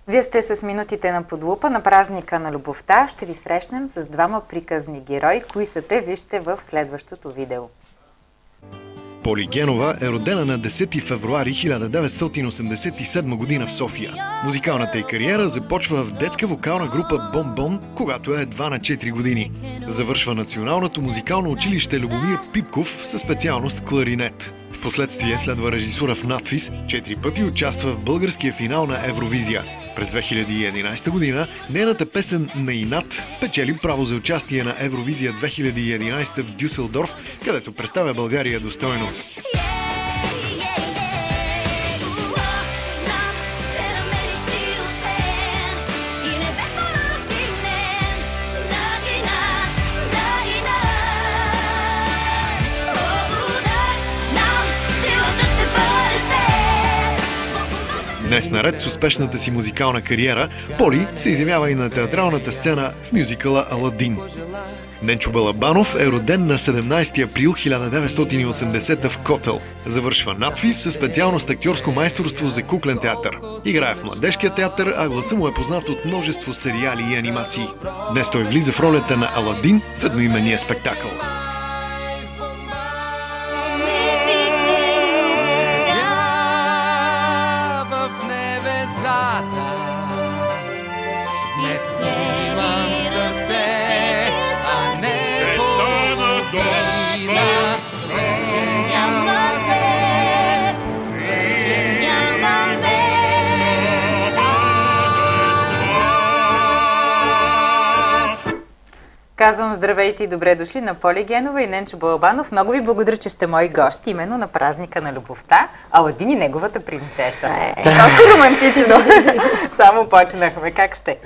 Вие сте с минутите на Подлупа на празника на любовта. Ще ви срещнем с двама приказни герои. Кои са те, вижте в следващото видео. Поли Генова е родена на 10 февруари 1987 година в София. Музикалната й кариера започва в детска вокална група Бон-Бон, когато е едва на 4 години. Завършва Националното музикално училище Любомир Пипков със специалност кларинет. Впоследствие следва режисура в надфис, 4 пъти участва в българския финал на Евровизия. През 2011 година нейната песен "На инат" печели право за участие на Евровизия 2011 в Дюселдорф, където представя България достойно. Днес, наред с успешната си музикална кариера, Поли се изявява и на театралната сцена в мюзикъла "Аладин". Ненчо Балабанов е роден на 17 април 1980 в Котел. Завършва надфис със специалност актьорско майсторство за куклен театър. Играе в младежкия театър, а гласа му е познат от множество сериали и анимации. Днес той влиза в ролята на Аладин в едноименния спектакъл. Не снимам сърце, а не половина. Вече няма те, вече няма нас. Казвам здравейте и добре дошли на Поли Генова и Ненчо Балабанов. Много ви благодаря, че сте мои гости, именно на празника на любовта. Аладин и неговата принцеса. Много романтично. Само почнахме. Как сте?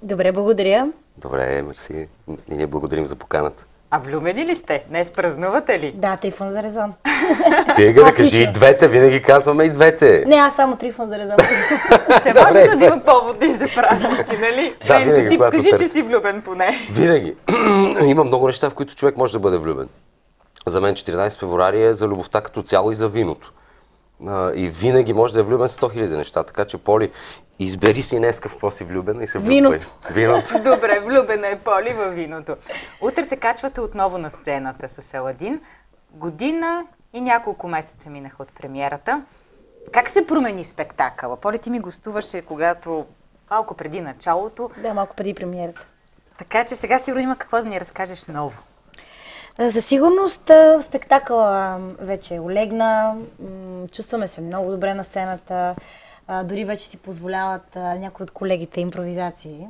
Добре, благодаря. Добре, мерси. И ние благодарим за поканата. А влюбени ли сте? Днес празнувате ли? Да, Трифон за Резон. Стига да кажи и двете, винаги казваме и двете. Не, аз само Трифон за Резон. Ще може да има поводи за празници, нали? Да, винаги, ти когато кажи, търси. че си влюбен поне. Винаги. Има много неща, в които човек може да бъде влюбен. За мен 14 февруари е за любовта като цяло и за виното. И винаги може да е влюбен 100 000 неща. Така че, Поли, избери си днеска в какво си влюбена и се влюбвай. Виното. Виното. Добре, влюбена е Поли във виното. Утре се качвате отново на сцената с Аладин. Година и няколко месеца минаха от премиерата. Как се промени спектакъла? Поли, ти ми гостуваше когато малко преди началото. Да, малко преди премиерата. Така че сега сигурно има какво да ни разкажеш ново. За сигурност спектакъла вече е олегна, чувстваме се много добре на сцената, дори вече си позволяват някои от колегите импровизации.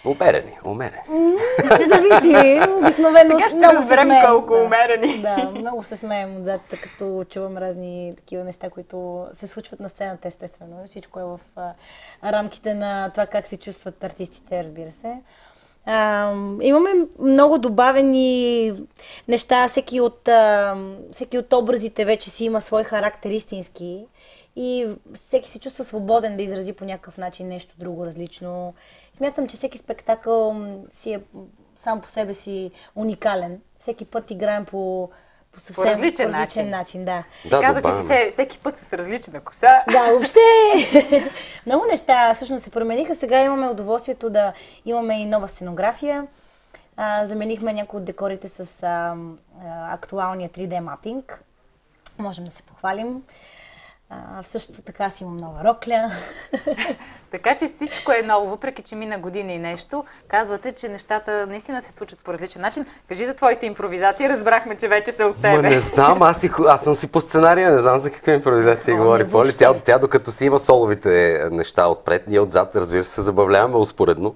Умерени. Не зависи, обикновено Сега ще много разберем се смеем. колко умерени. Да, много се смеем отзад, като чувам разни такива неща, които се случват на сцената, естествено. Всичко е в рамките на това как се чувстват артистите, разбира се. Имаме много добавени неща, всеки от образите вече си има свой характер истински и всеки се чувства свободен да изрази по някакъв начин нещо друго, различно. Смятам, че всеки спектакъл си е сам по себе си уникален. Всеки път играем по съвсем различен начин. Да. Каза, че си всеки път с различна коса. Да, въобще много неща всъщност се промениха. Сега имаме удоволствието да имаме и нова сценография. Заменихме някои от декорите с актуалния 3D мапинг. Можем да се похвалим. Също така си имам нова рокля. Така че всичко е ново, въпреки че мина година и нещо. Казвате, че нещата наистина се случват по различен начин. Кажи за твоите импровизации, разбрахме, че вече са от тебе. Не знам, аз съм си по сценария, не знам за какви импровизации говори Поли. Тя докато си има соловите неща отпред, ние отзад, разбира се забавляваме успоредно.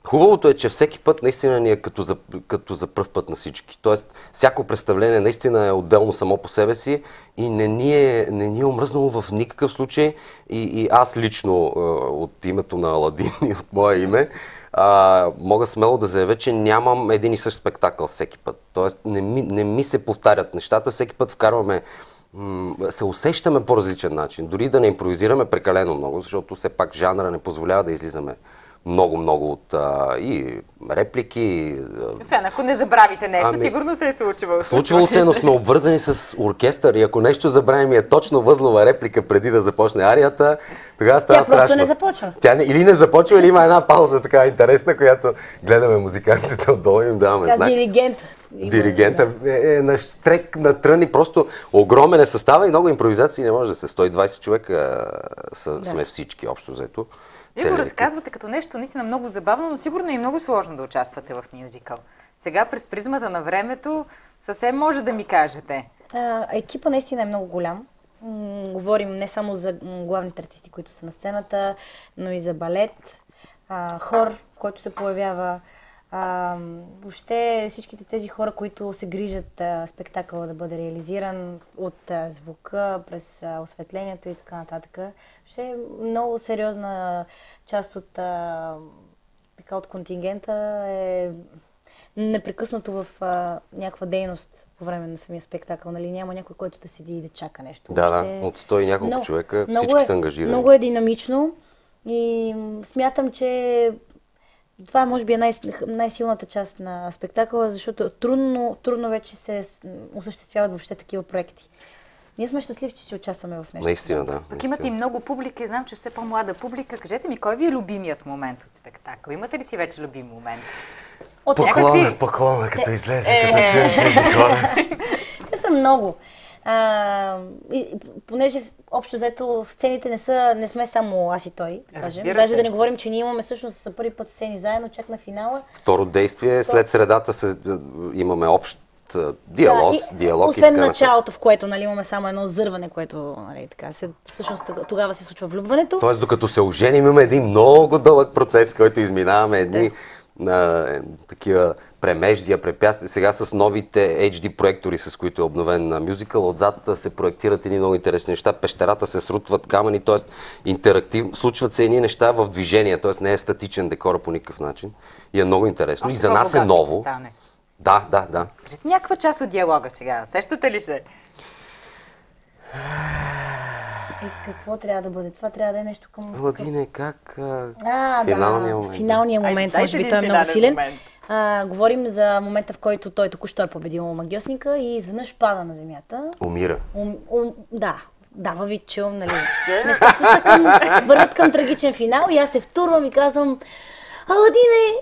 Хубавото е, че всеки път наистина ни е като за пръв път на всички. Тоест, всяко представление наистина е отделно само по себе си и не ни е омръзнало в никакъв случай. И аз лично от името на Аладин и от мое име мога смело да заявя, че нямам един и същ спектакъл всеки път. Тоест, не ми се повтарят нещата, всеки път вкарваме се усещаме по различен начин. Дори да не импровизираме прекалено много, защото все пак жанра не позволява да излизаме много от и реплики. Освен ако не забравите нещо, сигурно се е случвало. Случвало се, но сме обвързани с оркестър и ако нещо забравим и е точно възлова реплика преди да започне арията, тогава става страшно. Тя просто не започва. Или не започва, или има една пауза така интересна, която гледаме музикантите отдолу и им даваме знак. Диригента е на штрек, на трън и просто огромен е състава и много импровизации не може да се. 120 човека сме всички общо взето. Вие го разказвате като нещо наистина много забавно, но сигурно и много сложно да участвате в мюзикъл. Сега през призмата на времето съвсем може да ми кажете. Екипа наистина е много голям. Говорим не само за главните артисти, които са на сцената, но и за балет, хор, който се появява. Въобще всичките тези хора, които се грижат спектакъла да бъде реализиран от звука, през осветлението и така нататък. Въобще много сериозна част от контингента е непрекъснато в някаква дейност по време на самия спектакъл. Нали? Няма някой, който да седи и да чака нещо. Да, от 100 и няколко човека всички са ангажирани. Много е динамично и смятам, че това може би е най-силната част на спектакъла, защото трудно вече се осъществяват въобще такива проекти. Ние сме щастливи, че участваме в нещо. Наистина, да. Имате и много публика и знам, че все по-млада публика. Кажете ми, кой ви е любимият момент от спектакъл? Имате ли си вече любим момент? Поклона, като излезе, като чуем тези хора. Те са много. Понеже общо взето сцените не сме само аз и той, кажем. Даже да не говорим, че ние имаме всъщност за първи път сцени заедно, чак на финала. Второ действие, след средата имаме общ диалог и така. Освен началото, в което имаме само едно зърване, което всъщност тогава се случва влюбването. Тоест, докато се оженим, имаме един много дълъг процес, който изминаваме едни такива премеждия, препятствия. Сега с новите HD проектори, с които е обновен на мюзикъл, отзад се проектират едни много интересни неща. Пещерата се срутват камъни, т.е. интерактивно. Случват се едни неща в движение, т.е. не е статичен декор по никакъв начин. И е много интересно. И за нас е ново. Да. Някаква част от диалога сега. Сещате ли се? Какво трябва да бъде? Това трябва да е нещо към... Аладине, как? Финалния момент. Финалния момент, може би той е много силен. Говорим за момента, в който той току-що е победил магиосника и изведнъж пада на земята. Умира. Дава вид, че нещата са върват към трагичен финал и аз се втурвам и казвам: Аладине!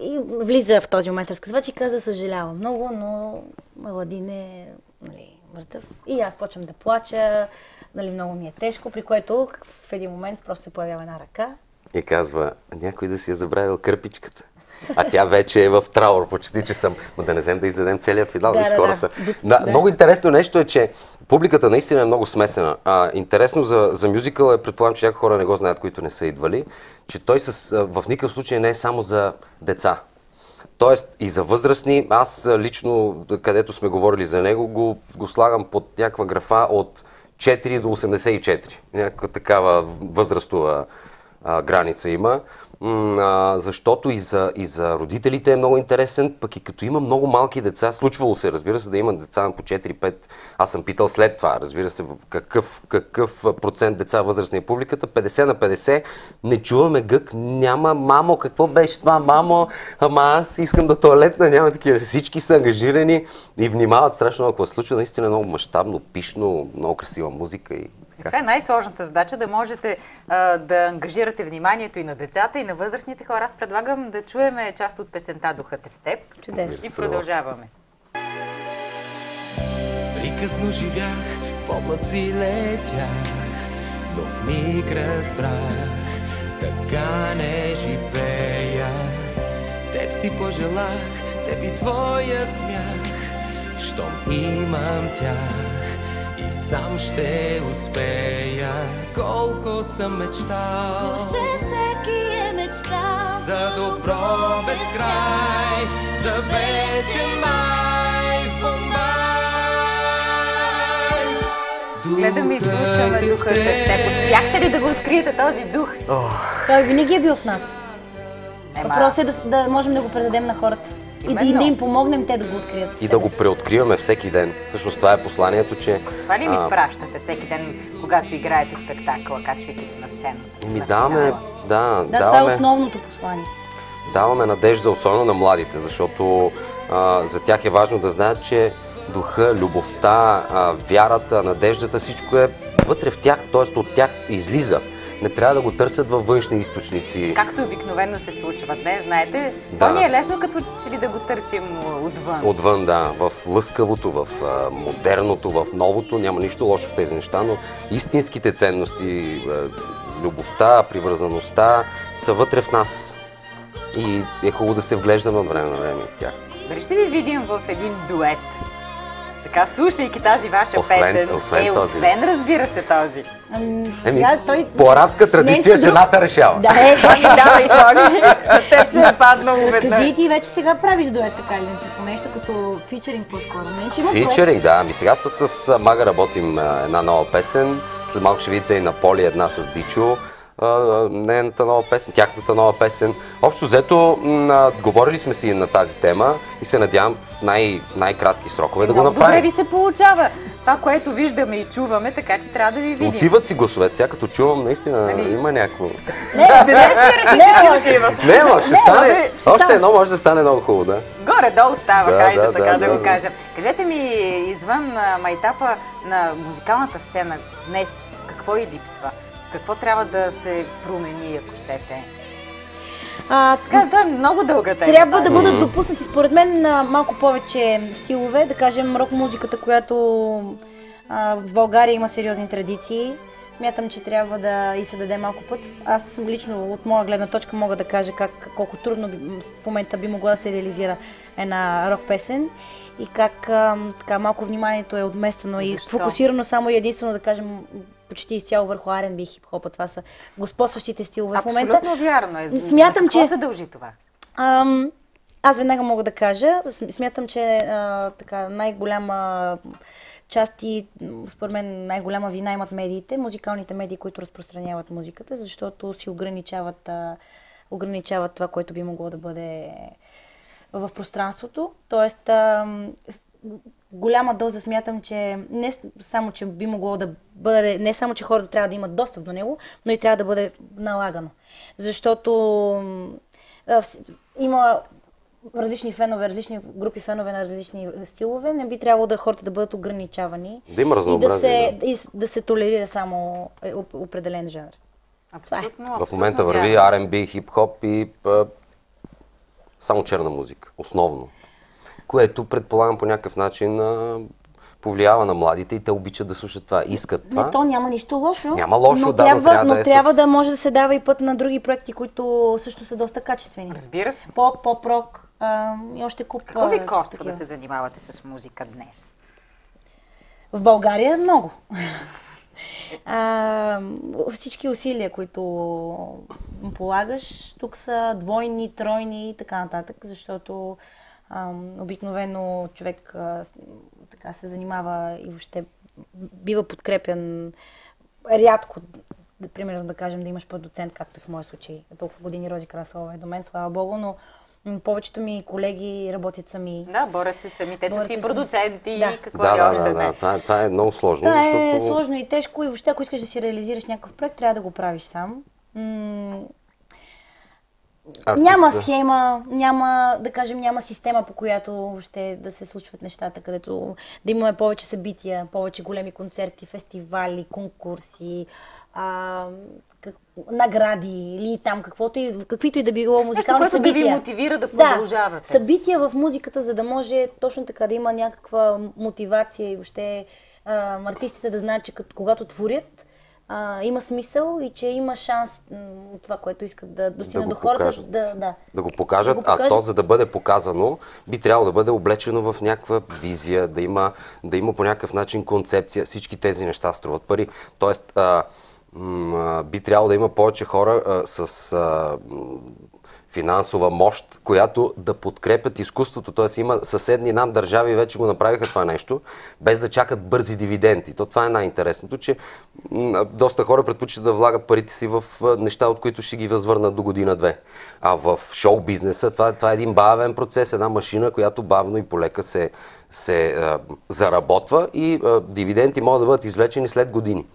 И влиза в този момент разказвач и каза: съжалявам много, но Аладин е мъртъв. И аз почвам да плача, много ми е тежко, при което в един момент просто се появява една ръка. И казва: някой да си е забравил кърпичката. А тя вече е в траур, почти че съм. Но да не взем да издадем целия финал с хората. Много интересно нещо е, че публиката наистина е много смесена. Интересно за мюзикъл е, предполагам, че някои хора не го знаят, които не са идвали, че той в никакъв случай не е само за деца. Тоест и за възрастни. Аз лично, където сме говорили за него, го слагам под някаква графа от 4 до 84. Някаква такава възрастова граница има. Защото и за родителите е много интересен, пък и като има много малки деца, случвало се, разбира се, да има деца по 4-5. Аз съм питал след това, разбира се, какъв процент деца възрастни е публиката. 50 на 50, не чуваме гък, няма: мамо, какво беше това, мамо, ама аз искам да тоалетна, няма такива. Всички са ангажирани и внимават страшно много какво се случва. Наистина много мащабно, пишно, много красива музика и това е най-сложната задача, да можете да ангажирате вниманието и на децата, и на възрастните хора. Аз предлагам да чуем част от песента "Духът е в теб". Чудесно. И продължаваме. Приказно живях, в облаци летях, но в миг разбрах, така не живея. Теб си пожелах, теб и твоят смях, щом имам тях. И сам ще успея, колко съм мечтал. Скоше всеки е мечтал за добро без край, за вечен май по май. Гледаме и слушаме "Духът е в теб". Успяхте ли да го откриете този дух? Той винаги е бил в нас. Въпросът е да можем да го предадем на хората. И да им помогнем те да го открият. И да го преоткриваме всеки ден. Всъщност това е посланието, че... Това ли ми изпращате всеки ден, когато играете спектакъла, качвайки се на сцената? Даваме Да, Да, това е основното послание. даваме надежда, особено на младите, защото за тях е важно да знаят, че духа, любовта, вярата, надеждата, всичко е вътре в тях, т.е. от тях излиза. Не трябва да го търсят във външни източници. Както обикновено се случва днес, знаете, Да. то ни е лесно като че ли да го търсим отвън. Отвън, да. В лъскавото, в модерното, в новото. Няма нищо лошо в тези неща, но истинските ценности, любовта, привързаността са вътре в нас. И е хубаво да се вглеждаме от време на време в тях. Дали ще ви видим в един дует? Така, слушайки тази ваша Освен песен. този. Освен, разбира се, този. Сега той... По арабска традиция Нещо друго. жената решава. Да, Давай, Коли, на теб се е паднало Кажи веднъж. ти вече сега правиш дует така или иначе, по нещо като фичеринг по-скоро. Не, че има проект. Фичеринг, да. Ами сега с Мага работим една нова песен. След малко ще видите и на Поли една с Дичо. Нейната нова песен, тяхната нова песен. Общо взето, говорили сме си на тази тема и се надявам в най-кратки срокове да го Много добре направим. ви се получава. Това, което виждаме и чуваме, така че трябва да ви видим. Отиват си гласовете. Сега като чувам, наистина Нали? има някакво... Не, Не, но ще стане. бе, ще Още стане. едно може да стане много хубаво, да. Горе-долу става, Да, хайде да, така да, да го да. кажа. Кажете ми, извън майтапа на музикалната сцена днес, какво и липсва? Какво трябва да се промени, ако щете? Така, това е много дълга тема. Трябва да тази. бъдат допуснати, според мен, на малко повече стилове, да кажем рок музиката, която в България има сериозни традиции. Смятам, че трябва да и се даде малко път. Аз лично от моя гледна точка мога да кажа колко трудно в момента би могла да се реализира една рок песен и как така малко вниманието е отместено и Защо? фокусирано само и единствено, да кажем, почти изцяло върху R&B и хип-хопа. Това са господстващите стилове в момента. Абсолютно вярно е. Смятам, На какво че- се дължи това? Аз веднага мога да кажа, смятам, че така най-голяма част и според мен най-голяма вина имат медиите, музикалните медии, които разпространяват музиката, защото си ограничават това, което би могло да бъде в пространството. Тоест, голяма доза смятам, че не само, че би могло да бъде, не само, че хората трябва да имат достъп до него, но и трябва да бъде налагано. Защото има различни фенове, различни групи фенове на различни стилове, не би трябвало да хората да бъдат ограничавани Да има разнообразие. и да се толерира само определен жанр. Абсолютно, В момента абсолютно върви вярно. R&B, хип-хоп и само черна музика, основно. Което предполагам по някакъв начин повлиява на младите и те обичат да слушат това, искат това. Не, то няма нищо лошо. Няма лошо, но да, но трябва да е трябва с- да може да се дава и път на други проекти, които също са доста качествени. Разбира се. Поп, поп-рок и още куп. Какво ви коства такива. да се занимавате с музика днес? В България много. Всички усилия, които полагаш, тук са двойни, тройни и така нататък, защото обикновено човек така се занимава и въобще бива подкрепен рядко, примерно да кажем да имаш продуцент, както в моя случай. Толкова години Рози Красова е до мен, слава Богу, но повечето ми колеги работят сами. Да, борят се сами. Те са Борят си се сами. продуценти Да. и какво ли още не. Това е много сложно, Това защото... е сложно и тежко и въобще ако искаш да си реализираш някакъв проект, трябва да го правиш сам. Няма схема, да кажем, няма система, по която ще да се случват нещата, където да имаме повече събития, повече големи концерти, фестивали, конкурси, награди или там каквито и да било музикални Нещо, което да събития. ви мотивира да продължавате. Да, събития в музиката, за да може точно така да има някаква мотивация и въобще артистите да знаят, че когато творят, има смисъл и че има шанс от това, което искат да достигне до хората. Да го покажат, а то за да бъде показано, би трябвало да бъде облечено в някаква визия, да има по някакъв начин концепция. Всички тези неща струват пари. Тоест, би трябвало да има повече хора с финансова мощ, която да подкрепят изкуството. Тоест има съседни нам държави вече го направиха това нещо, без да чакат бързи дивиденти. Това е най-интересното, че доста хора предпочитат да влагат парите си в неща, от които ще ги възвърнат до година-две. А в шоу-бизнеса това е един бавен процес, една машина, която бавно и полека се заработва и дивиденти могат да бъдат извлечени след години.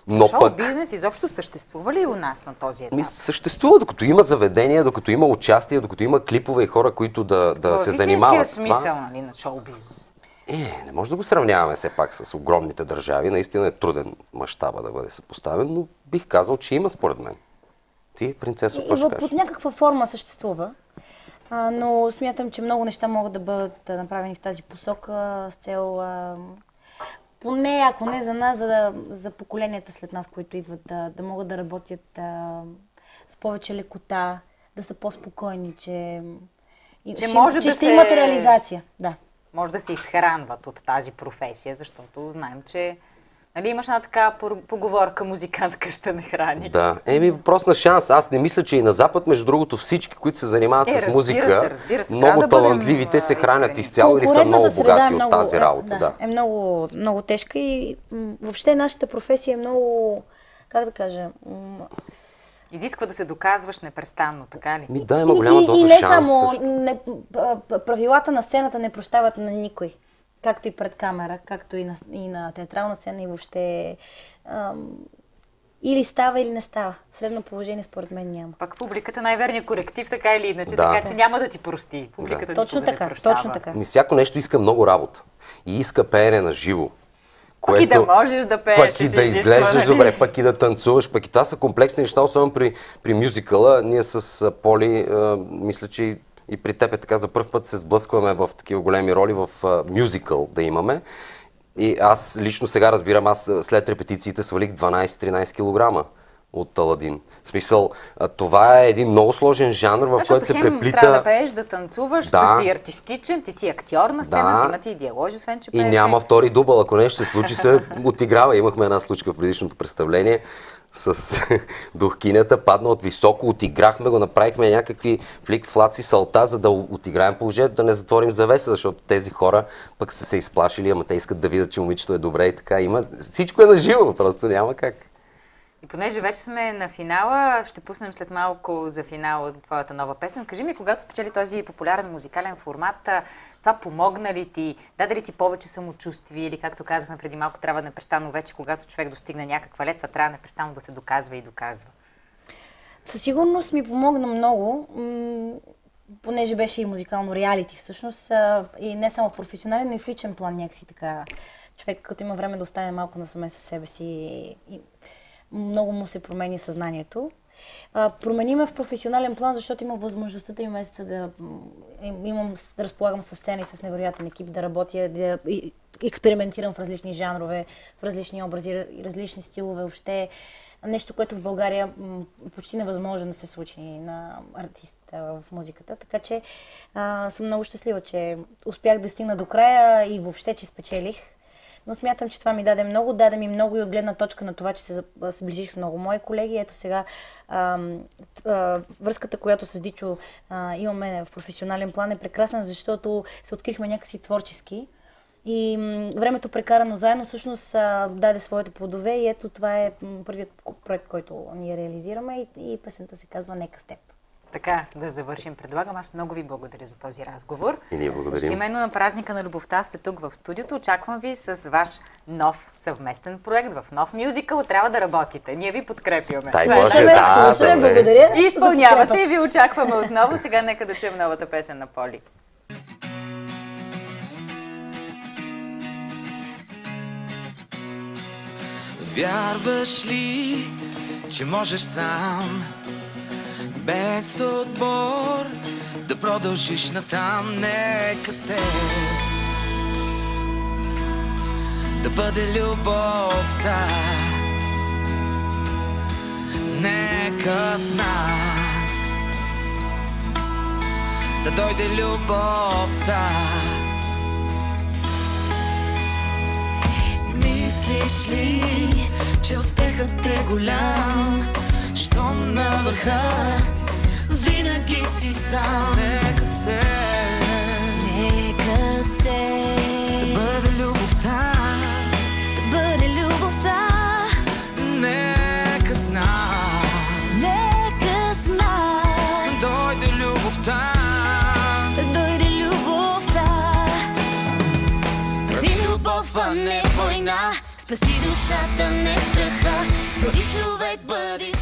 Но шоу-бизнес изобщо съществува ли у нас на този етап? Съществува, докато има заведения, докато има участие, докато има клипове и хора, които да се занимават с това. Смисъл, нали, на шоу-бизнес? Не може да го сравняваме все пак с огромните държави. Наистина е труден мащаба да бъде съпоставен, но бих казал, че има според мен. Ти, принцесо, какво ще кажеш? Под някаква форма съществува, но смятам, че много неща могат да бъдат направени в тази посока с цел, поне ако не за нас, за поколенията след нас, които идват, да могат да работят с повече лекота, да са по-спокойни, че ще имат реализация. Да. Може да се изхранват от тази професия, защото знаем, че нали, имаш една така поговорка, музикантка ще не храни. Да, въпрос на шанс. Аз не мисля, че и на Запад, между другото, всички, които се занимават с музика, много талантливите се хранят изцяло или са много богати от тази работа. Да, е много, много тежка и въобще нашата професия е много, как да кажа... Изисква да се доказваш непрестанно, така ли? Да, има голяма доза шанс. И не само, правилата на сцената не прощават на никой. Както и пред камера, както и на театрална сцена и въобще или става, или не става. Средно положение според мен няма. Пак публиката най-верният коректив, така или иначе, така че няма да ти прости. Публиката точно така, не прощава. Точно така. Всяко нещо иска много работа и иска пеене на живо. Пък и да можеш да пееш. Пък и да изглеждаш добре, пък и да танцуваш, пък и това са комплексни неща, особено при мюзикъла. Ние с Поли, мисля, че и при теб е така, за първ път се сблъскваме в такива големи роли в мюзикъл да имаме. И аз лично сега разбирам, аз след репетициите свалих 12-13 кг от Аладин. В смисъл, това е един много сложен жанр, в който се преплита... Трябва да пееш, да танцуваш, да си артистичен, ти си актьор на сцената, има ти и диалози, освен че пееш. И няма втори дубъл, ако нещо се случи, се отиграва. Имахме една случка в предишното представление с духкинята, падна от високо, отиграхме го, направихме някакви флик-флаци, салта, за да отиграем положението, да не затворим завеса, защото тези хора пък са се изплашили, ама те искат да видят, че момичето е добре и така. Всичко е на живо, просто няма как. И понеже вече сме на финала, ще пуснем след малко за финал от твоята нова песен. Кажи ми, когато спечели този популярен музикален формат, това помогна ли ти? Даде ли ти повече самочувствие? Или, както казахме преди малко, трябва непрестанно вече, когато човек достигне някаква летва, трябва непрестанно да се доказва и доказва? Със сигурност ми помогна много, понеже беше и музикално реалити всъщност. И не само в професионален, но и в личен план някакси така. Човек, като има време да остане малко насаме със себе си, и много му се промени съзнанието. Промени ме в професионален план, защото имам възможността 3 месеца да разполагам със сцена и с невероятен екип, да работя, да експериментирам в различни жанрове, в различни образи, различни стилове. Въобще нещо, което в България почти невъзможно да се случи на артист в музиката. Така че съм много щастлива, че успях да стигна до края и въобще, че спечелих. Но смятам, че това ми даде ми много и от гледна точка на това, че се сближих с много мои колеги. Ето сега връзката, която с Дичо имаме в професионален план е прекрасна, защото се открихме някакси творчески. И времето прекарано заедно всъщност даде своите плодове и ето това е първият проект, който ние реализираме и песента се казва "Нека с теб". Така, да завършим. Предлагам, аз много ви благодаря за този разговор. И ние благодарим. Именно на празника на любовта сте тук в студиото. Очаквам ви с ваш нов съвместен проект в нов мюзикъл. Трябва да работите. Ние ви подкрепяме. Слушаме, благодаря. И изпълнявате и ви очакваме отново. Сега нека да чуем новата песен на Поли. Вярваш ли, че можеш сам, без отбор, да продължиш натам? Нека с теб да бъде любовта, нека с нас да дойде любовта. Мислиш ли, че успехът е голям, щом на върха винаги си сам? Нека с теб, Нека с теб да бъде любовта, да бъде любовта, нека с нас, нека с нас да дойде любовта, да дойде любовта. прави любов, а не война. Спаси душата, не страха. Бъди човек, бъди